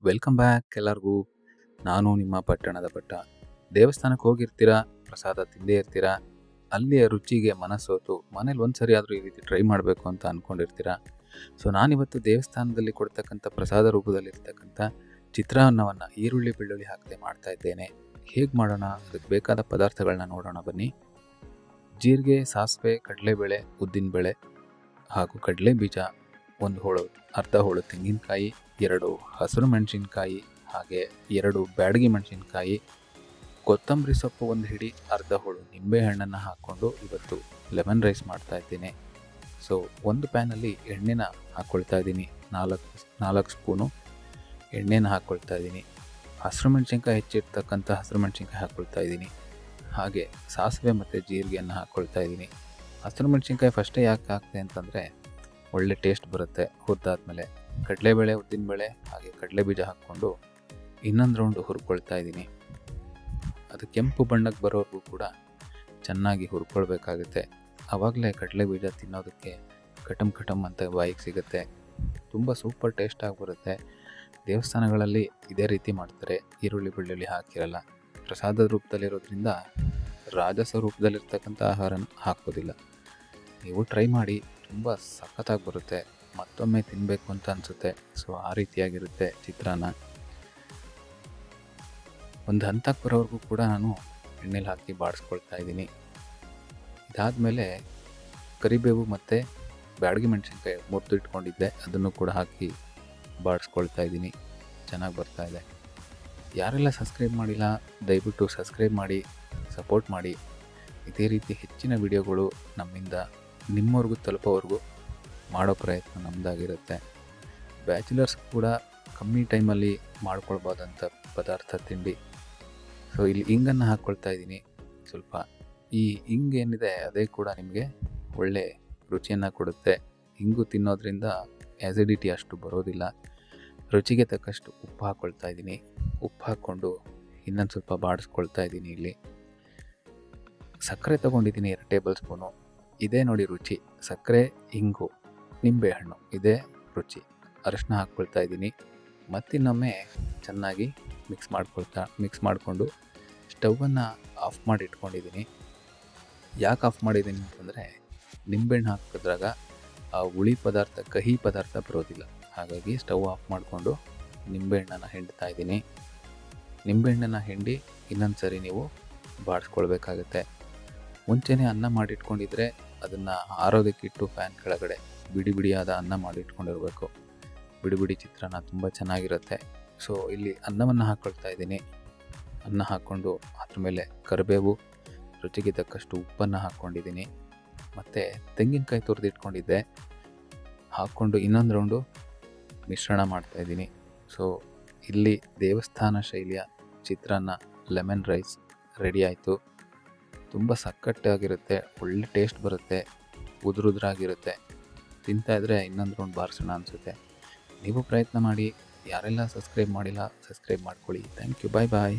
Welcome back ಎಲ್ಲರಿಗೂ. ನಾನು ನಿಮ್ಮ ಪಟ್ಟಣದ ಭಟ್ಟ. ದೇವಸ್ಥಾನಕ್ಕೆ ಹೋಗಿರ್ತೀರಾ, ಪ್ರಸಾದ ತಿಂದೇ ಇರ್ತೀರಾ, ಅಲ್ಲಿಯ ರುಚಿಗೆ ಮನಸೋತು ಮನೇಲಿ ಒಂದ್ಸರಿ ಆದರೂ ಈ ರೀತಿ ಟ್ರೈ ಮಾಡಬೇಕು ಅಂತ ಅಂದ್ಕೊಂಡಿರ್ತೀರಾ. ಸೊ ನಾನಿವತ್ತು ದೇವಸ್ಥಾನದಲ್ಲಿ ಕೊಡ್ತಕ್ಕಂಥ ಪ್ರಸಾದ ರೂಪದಲ್ಲಿರ್ತಕ್ಕಂಥ ಚಿತ್ರಾನ್ನವನ್ನು ಈರುಳ್ಳಿ ಬೆಳ್ಳುಳ್ಳಿ ಹಾಕದೆ ಮಾಡ್ತಾ ಇದ್ದೇನೆ. ಹೇಗೆ ಮಾಡೋಣ, ಅದಕ್ಕೆ ಬೇಕಾದ ಪದಾರ್ಥಗಳನ್ನ ನೋಡೋಣ ಬನ್ನಿ. ಜೀರಿಗೆ, ಸಾಸಿವೆ, ಕಡಲೆಬೇಳೆ, ಉದ್ದಿನಬೇಳೆ ಹಾಗೂ ಕಡಲೆ ಬೀಜ, ಒಂದು ಹೋಳು, ಅರ್ಧ ಹೋಳು ತೆಂಗಿನಕಾಯಿ, 2 ಹಸಿರು ಮೆಣಸಿನ್ಕಾಯಿ, ಹಾಗೆ 2 ಬ್ಯಾಡಗಿ ಮೆಣಸಿನ್ಕಾಯಿ, ಕೊತ್ತಂಬರಿ ಸೊಪ್ಪು ಒಂದು ಹಿಡಿ, ಅರ್ಧ ಹೋಳು ನಿಂಬೆ ಹಣ್ಣನ್ನು ಹಾಕ್ಕೊಂಡು ಇವತ್ತು ಲೆಮನ್ ರೈಸ್ ಮಾಡ್ತಾ ಇದ್ದೀನಿ. ಸೊ ಒಂದು ಪ್ಯಾನಲ್ಲಿ ಎಣ್ಣೆನ ಹಾಕ್ಕೊಳ್ತಾ ಇದ್ದೀನಿ. 4 ಸ್ಪೂನು ಎಣ್ಣೆನ ಹಾಕ್ಕೊಳ್ತಾ ಇದ್ದೀನಿ. ಹಸಿರು ಮೆಣಸಿನ್ಕಾಯಿ ಹೆಚ್ಚಿರ್ತಕ್ಕಂಥ ಹಸಿರು ಮೆಣಸಿನ್ಕಾಯಿ ಹಾಕ್ಕೊಳ್ತಾ ಇದ್ದೀನಿ. ಹಾಗೆ ಸಾಸಿವೆ ಮತ್ತು ಜೀರಿಗೆಯನ್ನು ಹಾಕ್ಕೊಳ್ತಾ ಇದ್ದೀನಿ. ಹಸಿರು ಮೆಣಸಿನ್ಕಾಯಿ ಫಸ್ಟೇ ಯಾಕೆ ಹಾಕ್ತೆ ಅಂತಂದರೆ ಒಳ್ಳೆ ಟೇಸ್ಟ್ ಬರುತ್ತೆ. ಹುರಿದಾದ್ಮೇಲೆ ಕಡಲೆಬೇಳೆ, ಉದ್ದಿನಬೇಳೆ ಹಾಗೆ ಕಡಲೆ ಬೀಜ ಹಾಕ್ಕೊಂಡು ಇನ್ನೊಂದು ರೌಂಡು ಹುರ್ಕೊಳ್ತಾ ಇದ್ದೀನಿ. ಅದು ಕೆಂಪು ಬಣ್ಣಕ್ಕೆ ಬರೋವರೆಗೂ ಕೂಡ ಚೆನ್ನಾಗಿ ಹುರ್ಕೊಳ್ಬೇಕಾಗುತ್ತೆ. ಆವಾಗಲೇ ಕಡಲೆ ಬೀಜ ತಿನ್ನೋದಕ್ಕೆ ಕಟಮ್ ಅಂತ ಬಾಯಿಗೆ ಸಿಗುತ್ತೆ. ತುಂಬ ಸೂಪರ್ ಟೇಸ್ಟಾಗಿ ಬರುತ್ತೆ. ದೇವಸ್ಥಾನಗಳಲ್ಲಿ ಇದೇ ರೀತಿ ಮಾಡ್ತಾರೆ, ಈರುಳ್ಳಿ ಬೆಳ್ಳುಳ್ಳಿ ಹಾಕಿರಲ್ಲ. ಪ್ರಸಾದದ ರೂಪದಲ್ಲಿರೋದ್ರಿಂದ ರಾಜಸ ರೂಪದಲ್ಲಿರ್ತಕ್ಕಂಥ ಆಹಾರನ ಹಾಕೋದಿಲ್ಲ. ನೀವು ಟ್ರೈ ಮಾಡಿ, ತುಂಬ ಸಖತ್ತಾಗಿ ಬರುತ್ತೆ. ಮತ್ತೊಮ್ಮೆ ತಿನ್ನಬೇಕು ಅಂತ ಅನಿಸುತ್ತೆ. ಸೊ ಆ ರೀತಿಯಾಗಿರುತ್ತೆ ಚಿತ್ರಾನ್ನ. ಒಂದು ಹಂತಕ್ಕೆ ಬರೋವರೆಗೂ ಕೂಡ ನಾನು ಎಣ್ಣೆಲಿ ಹಾಕಿ ಬಾಡಿಸ್ಕೊಳ್ತಾ ಇದ್ದೀನಿ. ಇದಾದಮೇಲೆ ಕರಿಬೇವು ಮತ್ತು ಬ್ಯಾಡಗಿ ಮೆಣಸಿನ್ಕಾಯಿ ಮುರಿದು ಇಟ್ಕೊಂಡಿದ್ದೆ, ಅದನ್ನು ಕೂಡ ಹಾಕಿ ಬಾಡಿಸ್ಕೊಳ್ತಾ ಇದ್ದೀನಿ. ಚೆನ್ನಾಗಿ ಬರ್ತಾಯಿದೆ. ಯಾರೆಲ್ಲ ಸಬ್ಸ್ಕ್ರೈಬ್ ಮಾಡಿಲ್ಲ, ದಯವಿಟ್ಟು ಸಬ್ಸ್ಕ್ರೈಬ್ ಮಾಡಿ, ಸಪೋರ್ಟ್ ಮಾಡಿ. ಇದೇ ರೀತಿ ಹೆಚ್ಚಿನ ವಿಡಿಯೋಗಳು ನಮ್ಮಿಂದ ನಿಮ್ಮವ್ರಿಗೂ ತಲುಪೋವರೆಗೂ ಮಾಡೋ ಪ್ರಯತ್ನ ನಮ್ಮದಾಗಿರುತ್ತೆ. ಬ್ಯಾಚುಲರ್ಸ್ ಕೂಡ ಕಮ್ಮಿ ಟೈಮಲ್ಲಿ ಮಾಡ್ಕೊಳ್ಬೋದಂಥ ಪದಾರ್ಥ ತಿಂಡಿ. ಸೊ ಇಲ್ಲಿ ಹಿಂಗನ್ನು ಹಾಕ್ಕೊಳ್ತಾ ಇದ್ದೀನಿ ಸ್ವಲ್ಪ. ಈ ಹಿಂಗ್ ಏನಿದೆ ಅದೇ ಕೂಡ ನಿಮಗೆ ಒಳ್ಳೆ ರುಚಿಯನ್ನು ಕೊಡುತ್ತೆ. ಹಿಂಗು ತಿನ್ನೋದ್ರಿಂದ ಆ್ಯಸಿಡಿಟಿ ಅಷ್ಟು ಬರೋದಿಲ್ಲ. ರುಚಿಗೆ ತಕ್ಕಷ್ಟು ಉಪ್ಪು ಹಾಕ್ಕೊಳ್ತಾ ಇದ್ದೀನಿ. ಉಪ್ಪು ಹಾಕ್ಕೊಂಡು ಇನ್ನೊಂದು ಸ್ವಲ್ಪ ಬಾಡಿಸ್ಕೊಳ್ತಾ ಇದ್ದೀನಿ. ಇಲ್ಲಿ ಸಕ್ಕರೆ ತೊಗೊಂಡಿದ್ದೀನಿ 2 ಟೇಬಲ್ ಸ್ಪೂನು. ಇದೇ ನೋಡಿ ರುಚಿ. ಸಕ್ಕರೆ, ಇಂಗು, ನಿಂಬೆಹಣ್ಣು, ಇದೇ ರುಚಿ. ಅರಿಶಿನ ಹಾಕ್ಕೊಳ್ತಾ ಇದ್ದೀನಿ. ಮತ್ತಿನ್ನೊಮ್ಮೆ ಚೆನ್ನಾಗಿ ಮಿಕ್ಸ್ ಮಾಡಿಕೊಂಡು ಸ್ಟವನ್ನು ಆಫ್ ಮಾಡಿ ಇಟ್ಕೊಂಡಿದ್ದೀನಿ. ಯಾಕೆ ಆಫ್ ಮಾಡಿದ್ದೀನಿ ಅಂತಂದರೆ ನಿಂಬೆಹಣ್ಣು ಹಾಕಿದ್ರಾಗ ಆ ಹುಳಿ ಪದಾರ್ಥ, ಕಹಿ ಪದಾರ್ಥ ಬರೋದಿಲ್ಲ. ಹಾಗಾಗಿ ಸ್ಟವ್ ಆಫ್ ಮಾಡಿಕೊಂಡು ನಿಂಬೆಹಣ್ಣನ್ನು ಹಿಂಡ್ತಾ ಇದ್ದೀನಿ. ನಿಂಬೆಹಣ್ಣನ್ನು ಹಿಂಡಿ ಇನ್ನೊಂದು ಸರಿ ನೀವು ಬಾಡಿಸ್ಕೊಳ್ಬೇಕಾಗತ್ತೆ. ಮುಂಚೆನೇ ಅನ್ನ ಮಾಡಿಟ್ಕೊಂಡಿದ್ರೆ ಅದನ್ನು ಆರೋದಕ್ಕಿಟ್ಟು ಫ್ಯಾನ್ ಕೆಳಗಡೆ ಬಿಡಿಯಾದ ಅನ್ನ ಮಾಡಿಟ್ಕೊಂಡಿರಬೇಕು. ಬಿಡಿ ಚಿತ್ರಾನ್ನ ತುಂಬ ಚೆನ್ನಾಗಿರುತ್ತೆ. ಸೊ ಇಲ್ಲಿ ಅನ್ನವನ್ನು ಹಾಕ್ಕೊಳ್ತಾ ಇದ್ದೀನಿ. ಅನ್ನ ಹಾಕ್ಕೊಂಡು ಅದ್ರ ಮೇಲೆ ಕರಿಬೇವು, ರುಚಿಗೆ ತಕ್ಕಷ್ಟು ಉಪ್ಪನ್ನು ಹಾಕ್ಕೊಂಡಿದ್ದೀನಿ. ಮತ್ತು ತೆಂಗಿನಕಾಯಿ ತುರಿದಿಟ್ಕೊಂಡಿದ್ದೆ, ಹಾಕ್ಕೊಂಡು ಇನ್ನೊಂದು ರೌಂಡು ಮಿಶ್ರಣ ಮಾಡ್ತಾಯಿದ್ದೀನಿ. ಸೊ ಇಲ್ಲಿ ದೇವಸ್ಥಾನ ಶೈಲಿಯ ಚಿತ್ರಾನ್ನ ಲೆಮನ್ ರೈಸ್ ರೆಡಿ ಆಯಿತು. ತುಂಬ ಸಕ್ಕತ್ತಾಗಿರುತ್ತೆ, ಒಳ್ಳೆ ಟೇಸ್ಟ್ ಬರುತ್ತೆ, ಉದುರುದ್ರಾಗಿರುತ್ತೆ. ತಿಂತಾಯಿದ್ರೆ ಇನ್ನೊಂದು ರೌಂಡ್ ಬಾರಿಸೋಣ ಅನಿಸುತ್ತೆ. ನೀವು ಪ್ರಯತ್ನ ಮಾಡಿ. ಯಾರೆಲ್ಲ ಸಬ್ಸ್ಕ್ರೈಬ್ ಮಾಡಿಲ್ಲ, ಸಬ್ಸ್ಕ್ರೈಬ್ ಮಾಡ್ಕೊಳ್ಳಿ. Thank you. ಬಾಯ್.